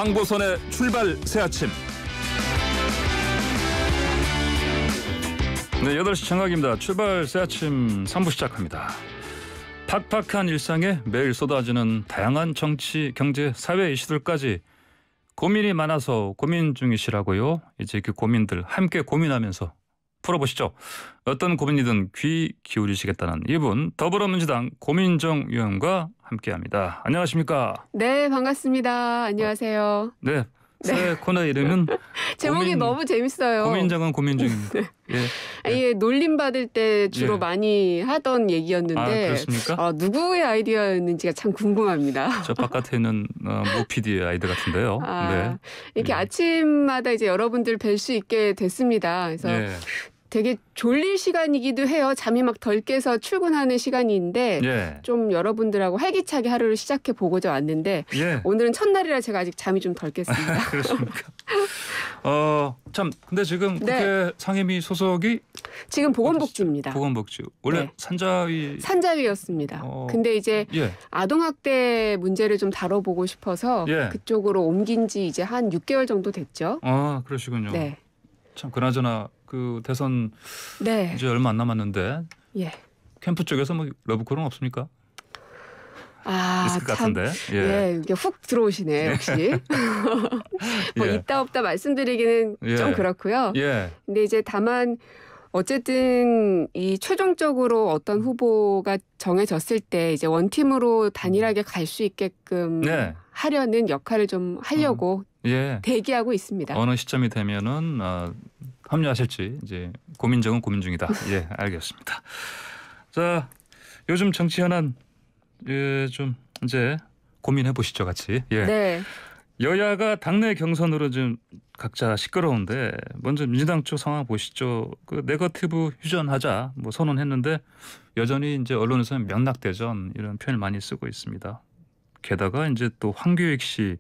황보선의 출발 새아침. 네, 8시 정각입니다. 출발 새아침 3부 시작합니다. 팍팍한 일상에 매일 쏟아지는 다양한 정치, 경제, 사회 이슈들까지 고민이 많아서 고민 중이시라고요. 이제 그 고민들 함께 고민하면서 풀어보시죠. 어떤 고민이든 귀 기울이시겠다는 이분, 더불어민주당 고민정 의원과 함께합니다. 안녕하십니까? 네, 반갑습니다. 안녕하세요. 네, 새 코너 이름은 제목이 너무 재밌어요. 고민정은 고민중입니다. 네. 예, 놀림 받을 때 주로 많이 하던 얘기였는데, 그렇습니까? 누구의 아이디어였는지가 참 궁금합니다. 저 바깥에 있는 모 PD의 아이디 같은데요. 네. 이렇게 아침마다 이제 여러분들 뵐 수 있게 됐습니다. 그래서 되게 졸릴 시간이기도 해요. 잠이 막 덜 깨서 출근하는 시간인데 좀 여러분들하고 활기차게 하루를 시작해 보고자 왔는데 오늘은 첫날이라 제가 아직 잠이 좀 덜 깼습니다. 그렇습니까? 참 근데 지금 국회 상임위 소속이 지금 보건복지입니다. 보건복지. 원래 산자위였습니다. 근데 이제 아동학대 문제를 좀 다뤄보고 싶어서 그쪽으로 옮긴 지 이제 한 6개월 정도 됐죠. 아, 그러시군요. 네. 참 그나저나 그 대선 이제 얼마 안 남았는데 캠프 쪽에서 뭐 러브콜은 없습니까? 있을 것 같은데. 이게 훅 들어오시네 역시. 뭐 있다 없다 말씀드리기는 좀 그렇고요. 근데 이제 다만 어쨌든 이 최종적으로 어떤 후보가 정해졌을 때 이제 원팀으로 단일하게 갈 수 있게끔 하려는 역할을 좀 하려고 대기하고 있습니다. 어느 시점이 되면은 합류하실지 이제 고민정은 고민 중이다. 알겠습니다. 자, 요즘 정치 현안 좀 이제 고민해 보시죠, 같이. 여야가 당내 경선으로 좀 각자 시끄러운데 먼저 민주당 쪽 상황 보시죠. 그 네거티브 휴전하자 뭐 선언했는데 여전히 이제 언론에서는 명락대전 이런 표현을 많이 쓰고 있습니다. 게다가 이제 또 황교익 씨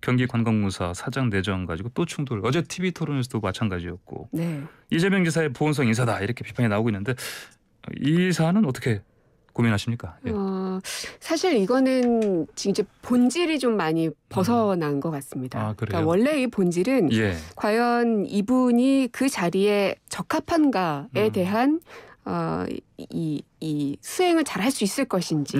경기관광공사 사장 내정 가지고 또 충돌. 어제 TV 토론에서도 마찬가지였고. 이재명 지사의 보온성 인사다 이렇게 비판이 나오고 있는데 이 사안은 어떻게 고민하십니까? 사실 이거는 이제 본질이 좀 많이 벗어난 것 같습니다. 그러니까 원래 이 본질은 과연 이분이 그 자리에 적합한가에 대한 이 수행을 잘 할 수 있을 것인지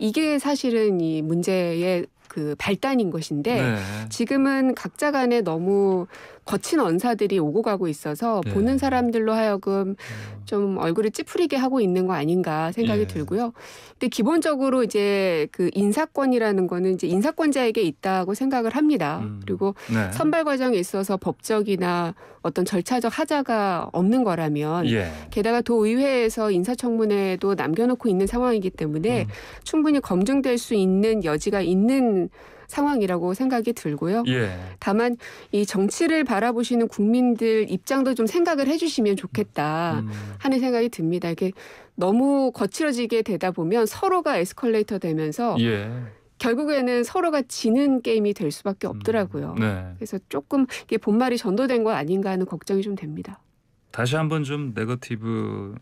이게 사실은 이 문제의 그 발단인 것인데 지금은 각자 간에 너무 거친 언사들이 오고 가고 있어서 보는 사람들로 하여금 좀 얼굴을 찌푸리게 하고 있는 거 아닌가 생각이 들고요. 근데 기본적으로 이제 그 인사권이라는 거는 이제 인사권자에게 있다고 생각을 합니다. 그리고 선발 과정에 있어서 법적이나 어떤 절차적 하자가 없는 거라면 게다가 도의회에서 인사청문회도 남겨놓고 있는 상황이기 때문에 충분히 검증될 수 있는 여지가 있는 상황이라고 생각이 들고요. 다만 이 정치를 바라보시는 국민들 입장도 좀 생각을 해주시면 좋겠다 하는 생각이 듭니다. 이게 너무 거칠어지게 되다 보면 서로가 에스컬레이터 되면서 결국에는 서로가 지는 게임이 될 수밖에 없더라고요. 그래서 조금 이게 본말이 전도된 거 아닌가 하는 걱정이 좀 됩니다. 다시 한번 좀 네거티브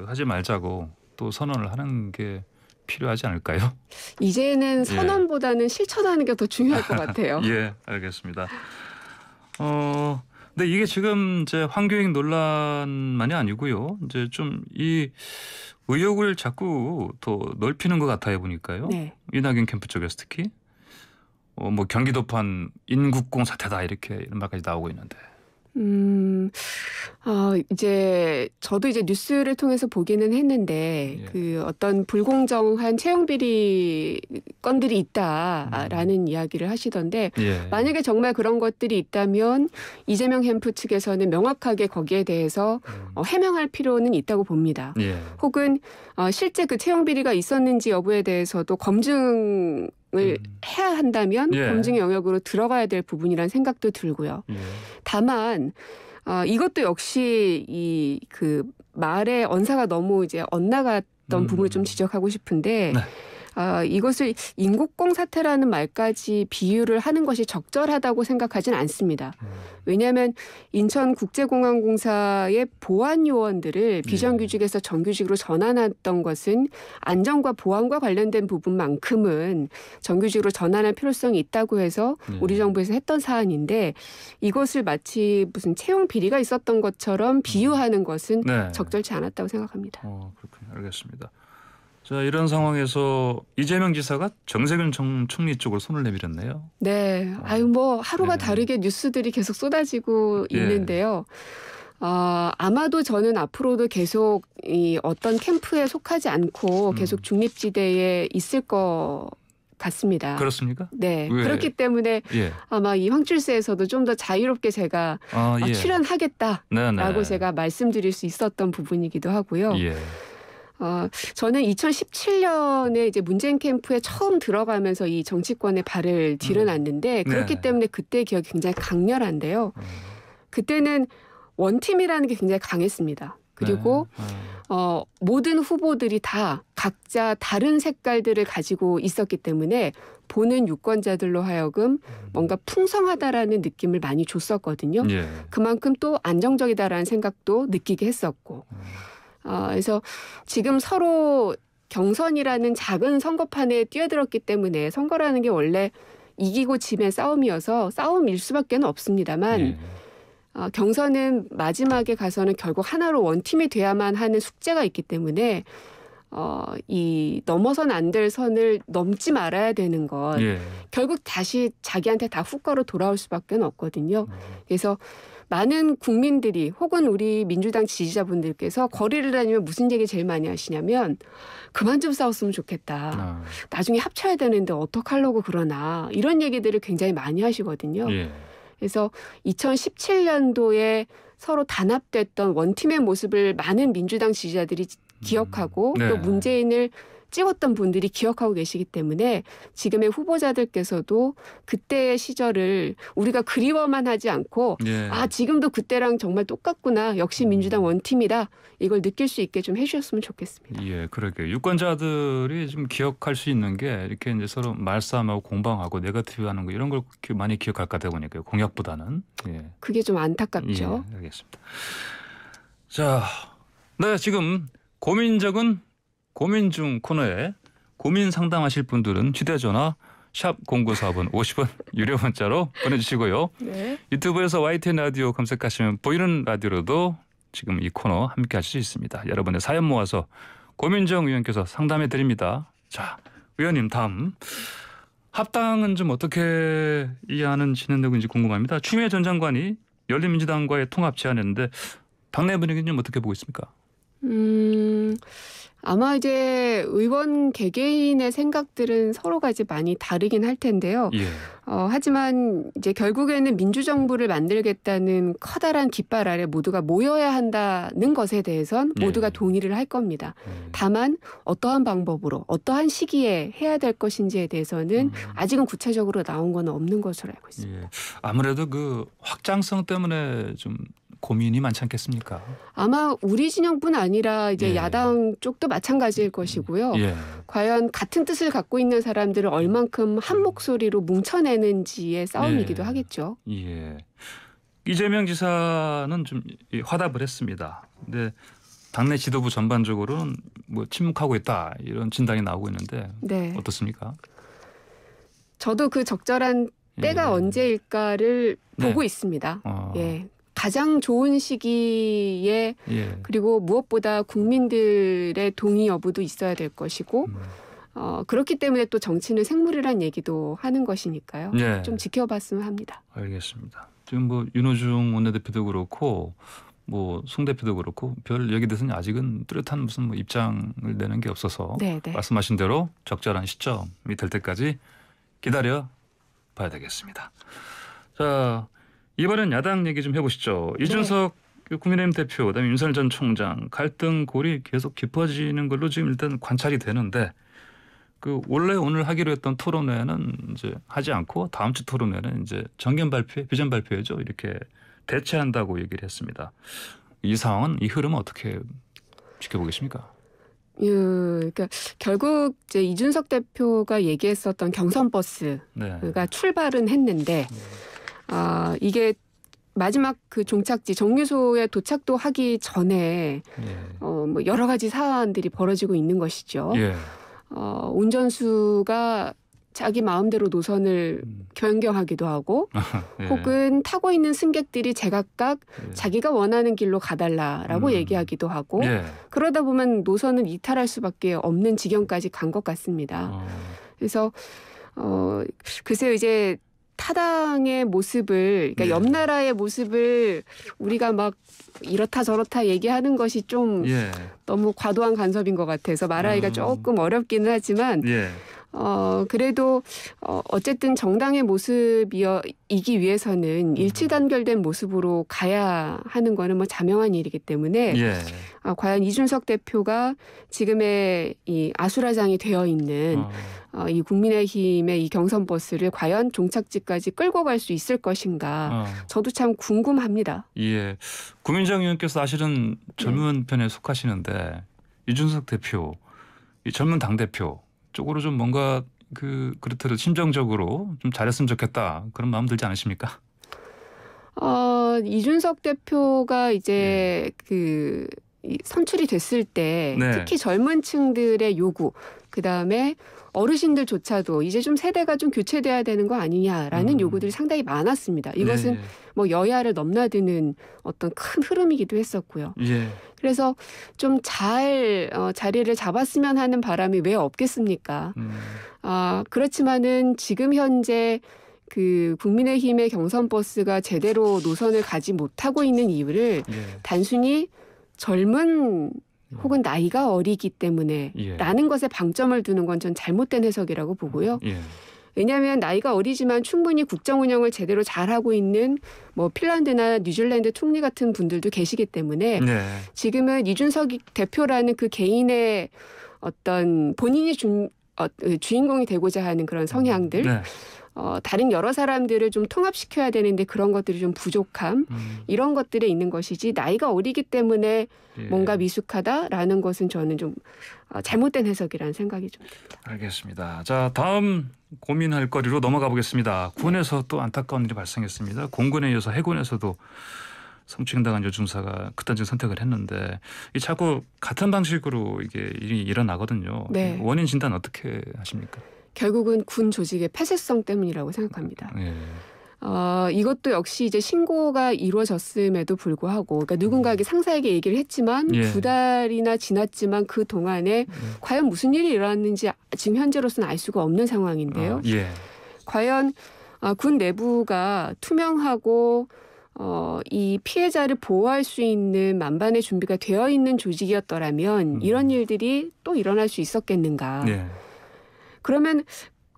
하지 말자고 또 선언을 하는 게 필요하지 않을까요? 이제는 선언보다는 실천하는 게 더 중요할 것 같아요. 알겠습니다. 근데 이게 지금 이제 황교익 논란만이 아니고요. 이제 좀 이 의혹을 자꾸 더 넓히는 것 같아요 보니까요. 이낙연 캠프 쪽에서 특히 뭐 경기도판 인국공 사태다 이렇게 이런 말까지 나오고 있는데. 이제 저도 이제 뉴스를 통해서 보기는 했는데 그 어떤 불공정한 채용 비리 건들이 있다라는 이야기를 하시던데 만약에 정말 그런 것들이 있다면 이재명 캠프 측에서는 명확하게 거기에 대해서 해명할 필요는 있다고 봅니다. 혹은 실제 그 채용 비리가 있었는지 여부에 대해서도 검증을 해야 한다면 검증 영역으로 들어가야 될 부분이라는 생각도 들고요. 다만 이것도 역시 이 그 말의 언사가 너무 이제 엇나갔던 부분을 좀 지적하고 싶은데 이것을 인국공 사태라는 말까지 비유를 하는 것이 적절하다고 생각하진 않습니다. 왜냐하면 인천국제공항공사의 보안 요원들을 비정규직에서 정규직으로 전환했던 것은 안전과 보안과 관련된 부분만큼은 정규직으로 전환할 필요성이 있다고 해서 우리 정부에서 했던 사안인데 이것을 마치 무슨 채용 비리가 있었던 것처럼 비유하는 것은 적절치 않았다고 생각합니다. 그렇군요. 알겠습니다. 자, 이런 상황에서 이재명 지사가 정세균 총리 쪽으로 손을 내밀었네요. 네. 뭐 하루가 다르게 뉴스들이 계속 쏟아지고 있는데요. 아마도 저는 앞으로도 계속 이 어떤 캠프에 속하지 않고 계속 중립지대에 있을 것 같습니다. 그렇습니까? 네. 그렇기 때문에 아마 이 황칠세에서도 좀 더 자유롭게 제가 출연하겠다라고 제가 말씀드릴 수 있었던 부분이기도 하고요. 저는 2017년에 이제 문재인 캠프에 처음 들어가면서 이 정치권에 발을 들여놨는데 그렇기 때문에 그때 기억이 굉장히 강렬한데요. 그때는 원팀이라는 게 굉장히 강했습니다. 그리고 모든 후보들이 다 각자 다른 색깔들을 가지고 있었기 때문에 보는 유권자들로 하여금 뭔가 풍성하다라는 느낌을 많이 줬었거든요. 그만큼 또 안정적이다라는 생각도 느끼게 했었고. 그래서 지금 서로 경선이라는 작은 선거판에 뛰어들었기 때문에 선거라는 게 원래 이기고 짐의 싸움이어서 싸움일 수밖에 없습니다만 경선은 마지막에 가서는 결국 하나로 원팀이 돼야만 하는 숙제가 있기 때문에 이 넘어선 안 될 선을 넘지 말아야 되는 건 결국 다시 자기한테 다 후과로 돌아올 수밖에 없거든요. 그래서 많은 국민들이 혹은 우리 민주당 지지자분들께서 거리를 다니면 무슨 얘기 제일 많이 하시냐면 그만 좀 싸웠으면 좋겠다. 나중에 합쳐야 되는데 어떡하려고 그러나 이런 얘기들을 굉장히 많이 하시거든요. 그래서 2017년도에 서로 단합됐던 원팀의 모습을 많은 민주당 지지자들이 기억하고 또 문재인을 찍었던 분들이 기억하고 계시기 때문에 지금의 후보자들께서도 그때의 시절을 우리가 그리워만 하지 않고 지금도 그때랑 정말 똑같구나. 역시 민주당 원팀이다. 이걸 느낄 수 있게 좀 해주셨으면 좋겠습니다. 그러게요. 유권자들이 좀 기억할 수 있는 게 이렇게 이제 서로 말싸움하고 공방하고 네거티브하는 거 이런 걸 많이 기억할 거다 보니까요. 공약보다는. 그게 좀 안타깝죠. 알겠습니다. 자, 지금 고민적은 고민 중 코너에 고민 상담하실 분들은 휴대전화 샵 0945번 50원 유료 문자로 보내주시고요. 유튜브에서 YTN 라디오 검색하시면 보이는 라디오로도 지금 이 코너 함께 하실 수 있습니다. 여러분의 사연 모아서 고민정 의원께서 상담해 드립니다. 자, 의원님 다음. 합당은 좀 어떻게 이해하는 진행되는지 궁금합니다. 추미애 전 장관이 열린민주당과의 통합 제안했는데 당내 분위기는 좀 어떻게 보고 있습니까? 아마 이제 의원 개개인의 생각들은 서로가 이제 많이 다르긴 할 텐데요. 하지만 이제 결국에는 민주정부를 만들겠다는 커다란 깃발 아래 모두가 모여야 한다는 것에 대해선 모두가 동의를 할 겁니다. 다만 어떠한 방법으로 어떠한 시기에 해야 될 것인지에 대해서는 아직은 구체적으로 나온 건 없는 것으로 알고 있습니다. 아무래도 그 확장성 때문에 좀 고민이 많지 않겠습니까? 아마 우리 진영뿐 아니라 이제 야당 쪽도 마찬가지일 것이고요. 과연 같은 뜻을 갖고 있는 사람들을 얼만큼 한 목소리로 뭉쳐내는지의 싸움이기도 하겠죠. 이재명 지사는 좀 화답을 했습니다. 근데 당내 지도부 전반적으로는 뭐 침묵하고 있다 이런 진단이 나오고 있는데 어떻습니까? 저도 그 적절한 때가 언제일까를 보고 있습니다. 가장 좋은 시기에 그리고 무엇보다 국민들의 동의 여부도 있어야 될 것이고 그렇기 때문에 또 정치는 생물이란 얘기도 하는 것이니까요. 좀 지켜봤으면 합니다. 알겠습니다. 지금 뭐 윤호중 원내대표도 그렇고 뭐 송 대표도 그렇고 별 얘기 대해서는 아직은 뚜렷한 무슨 뭐 입장을 내는 게 없어서 말씀하신 대로 적절한 시점이 될 때까지 기다려 봐야 되겠습니다. 자. 이번엔 야당 얘기 좀 해보시죠. 이준석 국민의힘 대표, 그다음에 윤석열 전 총장 갈등 골이 계속 깊어지는 걸로 지금 일단 관찰이 되는데 그 원래 오늘 하기로 했던 토론회는 이제 하지 않고 다음 주 토론회는 이제 정견 발표, 비전 발표죠. 이렇게 대체한다고 얘기를 했습니다. 이 상황은 이 흐름은 어떻게 지켜보겠습니까? 그러니까 결국 이제 이준석 대표가 얘기했었던 경선버스가 출발은 했는데 이게 마지막 그 종착지 정류소에 도착도 하기 전에 뭐 여러 가지 사안들이 벌어지고 있는 것이죠. 운전수가 자기 마음대로 노선을 변경하기도 하고 혹은 타고 있는 승객들이 제각각 자기가 원하는 길로 가달라라고 얘기하기도 하고 그러다 보면 노선을 이탈할 수밖에 없는 지경까지 간 것 같습니다. 그래서 글쎄요 이제 타당의 모습을 그러니까 옆 나라의 모습을 우리가 막 이렇다 저렇다 얘기하는 것이 좀 너무 과도한 간섭인 것 같아서 말하기가 조금 어렵기는 하지만 그래도 어쨌든 정당의 모습이기 위해서는 일치단결된 모습으로 가야 하는 거는 뭐 자명한 일이기 때문에 과연 이준석 대표가 지금의 이 아수라장이 되어 있는 이 국민의힘의 이 경선 버스를 과연 종착지까지 끌고 갈 수 있을 것인가 저도 참 궁금합니다. 예, 구민정 의원께서 사실은 젊은 편에 속하시는데 이준석 대표, 이 젊은 당 대표 쪽으로 좀 뭔가 그렇듯 심정적으로 좀 잘했으면 좋겠다 그런 마음 들지 않으십니까? 이준석 대표가 이제 선출이 됐을 때 특히 젊은 층들의 요구 그다음에 어르신들조차도 이제 좀 세대가 좀 교체돼야 되는 거 아니냐라는 요구들이 상당히 많았습니다. 이것은 뭐 여야를 넘나드는 어떤 큰 흐름이기도 했었고요. 그래서 좀 잘 자리를 잡았으면 하는 바람이 왜 없겠습니까? 그렇지만은 지금 현재 그 국민의힘의 경선 버스가 제대로 노선을 가지 못하고 있는 이유를 단순히 젊은 혹은 나이가 어리기 때문에 라는 것에 방점을 두는 건 전 잘못된 해석이라고 보고요. 왜냐하면 나이가 어리지만 충분히 국정 운영을 제대로 잘하고 있는 뭐 핀란드나 뉴질랜드 총리 같은 분들도 계시기 때문에 지금은 이준석 대표라는 그 개인의 어떤 본인이 주인공이 되고자 하는 그런 성향들 다른 여러 사람들을 좀 통합시켜야 되는데 그런 것들이 좀 부족함 이런 것들에 있는 것이지 나이가 어리기 때문에 뭔가 미숙하다라는 것은 저는 좀 잘못된 해석이라는 생각이 좀 듭니다. 알겠습니다. 자, 다음 고민할 거리로 넘어가 보겠습니다. 군에서 또 안타까운 일이 발생했습니다. 공군에 이어서 해군에서도 성추행당한 여중사가 극단적 선택을 했는데 자꾸 같은 방식으로 이게 일이 일어나거든요. 원인 진단 어떻게 하십니까? 결국은 군 조직의 폐쇄성 때문이라고 생각합니다. 이것도 역시 이제 신고가 이루어졌음에도 불구하고 그러니까 누군가에게 상사에게 얘기를 했지만 2달이나 지났지만 그 동안에 과연 무슨 일이 일어났는지 지금 현재로서는 알 수가 없는 상황인데요. 과연 군 내부가 투명하고 이 피해자를 보호할 수 있는 만반의 준비가 되어 있는 조직이었더라면 이런 일들이 또 일어날 수 있었겠는가. 그러면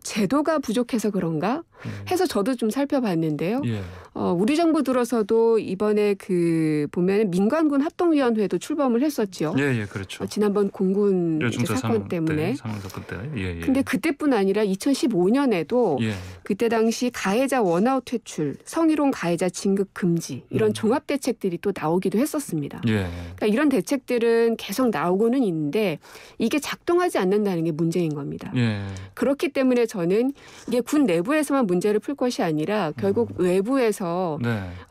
제도가 부족해서 그런가 해서 저도 좀 살펴봤는데요. 우리 정부 들어서도 이번에 보면 민간군 합동위원회도 출범을 했었죠. 그렇죠. 지난번 공군 사건 때문에. 사건 때. 근데 그때뿐 아니라 2015년에도 그때 당시 가해자 원아웃 퇴출, 성희롱 가해자 진급 금지 이런 종합 대책들이 또 나오기도 했었습니다. 그러니까 이런 대책들은 계속 나오고는 있는데 이게 작동하지 않는다는 게 문제인 겁니다. 그렇기 때문에 저는 이게 군 내부에서만 문제를 풀 것이 아니라 결국 외부에서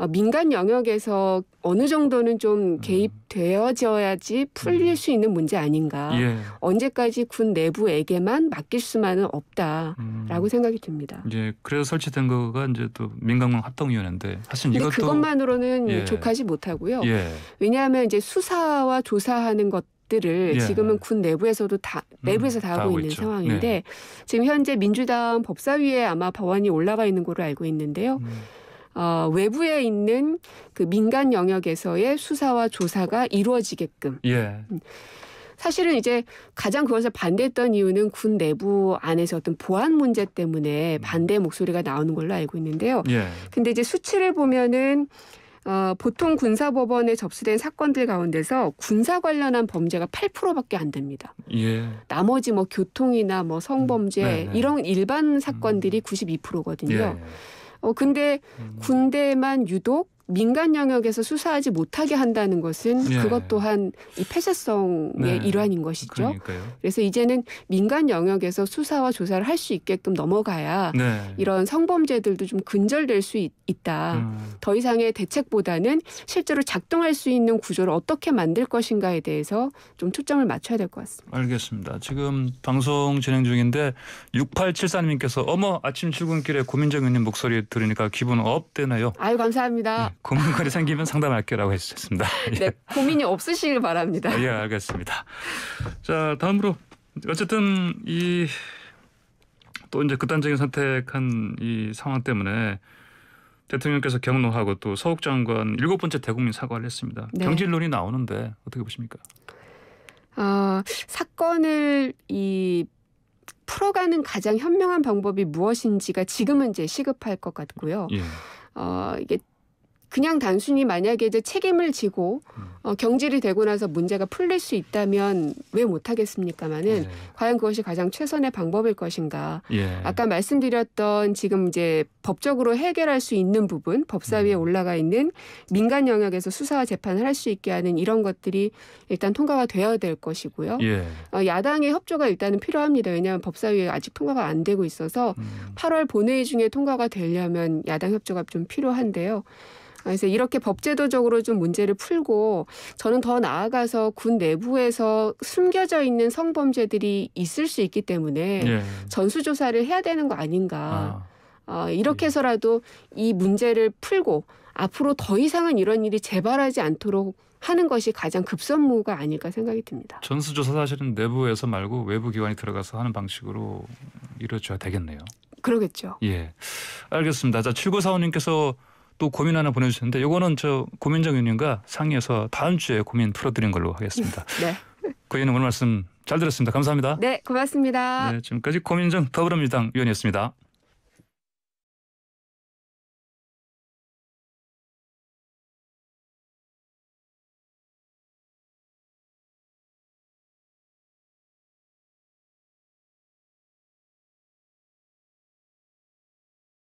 민간 영역에서 어느 정도는 좀 개입되어져야지 풀릴 수 있는 문제 아닌가. 언제까지 군 내부에게만 맡길 수만은 없다라고 생각이 듭니다. 그래서 설치된 거가 이제 또 민간군 합동위원회인데 사실 이것도 그것만으로는 족하지 못하고요. 왜냐하면 이제 수사와 조사하는 것들을 지금은 군 내부에서도 내부에서 다 하고 있는 상황인데 지금 현재 민주당 법사위에 아마 법안이 올라가 있는 걸로 알고 있는데요. 외부에 있는 그 민간 영역에서의 수사와 조사가 이루어지게끔. 사실은 이제 가장 그것을 반대했던 이유는 군 내부 안에서 어떤 보안 문제 때문에 반대 목소리가 나오는 걸로 알고 있는데요. 근데 이제 수치를 보면은 보통 군사법원에 접수된 사건들 가운데서 군사 관련한 범죄가 8%밖에 안 됩니다. 나머지 뭐 교통이나 뭐 성범죄 이런 일반 사건들이 92%거든요. 근데 군대만 유독 민간 영역에서 수사하지 못하게 한다는 것은 예. 그것 또한 이 폐쇄성의 네. 일환인 것이죠. 그러니까요. 그래서 이제는 민간 영역에서 수사와 조사를 할 수 있게끔 넘어가야 네. 이런 성범죄들도 좀 근절될 수 있다. 더 이상의 대책보다는 실제로 작동할 수 있는 구조를 어떻게 만들 것인가에 대해서 좀 초점을 맞춰야 될 것 같습니다. 알겠습니다. 지금 방송 진행 중인데 6874님께서 어머 아침 출근길에 고민정 의원님 목소리 들으니까 기분 업 되나요? 아유 감사합니다. 네, 고민거리 생기면 상담할게라고 해주셨습니다. 네, 고민이 없으시길 바랍니다. 예, 알겠습니다. 자, 다음으로 어쨌든 이 또 이제 극단적인 선택한 이 상황 때문에 대통령께서 경로하고 또 서욱 장관 7번째 대국민 사과를 했습니다. 네. 경질론이 나오는데 어떻게 보십니까? 사건을 풀어가는 가장 현명한 방법이 무엇인지가 지금은 이제 시급할 것 같고요. 예. 이게 그냥 단순히 만약에 이제 책임을 지고 경질이 되고 나서 문제가 풀릴 수 있다면 왜 못하겠습니까마는 예. 과연 그것이 가장 최선의 방법일 것인가. 예. 아까 말씀드렸던 지금 이제 법적으로 해결할 수 있는 부분, 법사위에 올라가 있는 민간 영역에서 수사와 재판을 할 수 있게 하는 이런 것들이 일단 통과가 되어야 될 것이고요. 예. 야당의 협조가 일단은 필요합니다. 왜냐하면 법사위에 아직 통과가 안 되고 있어서 8월 본회의 중에 통과가 되려면 야당 협조가 좀 필요한데요. 그래서 이렇게 법제도적으로 좀 문제를 풀고 저는 더 나아가서 군 내부에서 숨겨져 있는 성범죄들이 있을 수 있기 때문에 예. 전수조사를 해야 되는 거 아닌가. 이렇게 해서라도 이 문제를 풀고 앞으로 더 이상은 이런 일이 재발하지 않도록 하는 것이 가장 급선무가 아닐까 생각이 듭니다. 전수조사 사실은 내부에서 말고 외부 기관이 들어가서 하는 방식으로 이루어져야 되겠네요. 그러겠죠. 예, 알겠습니다. 자, 7945님께서 또 고민 하나 보내주셨는데 이거는 저 고민정 의원님과 상의해서 다음 주에 고민 풀어드린 걸로 하겠습니다. 네. 그 의원님 오늘 말씀 잘 들었습니다. 감사합니다. 네, 고맙습니다. 네, 지금까지 고민정 더불어민주당 의원이었습니다.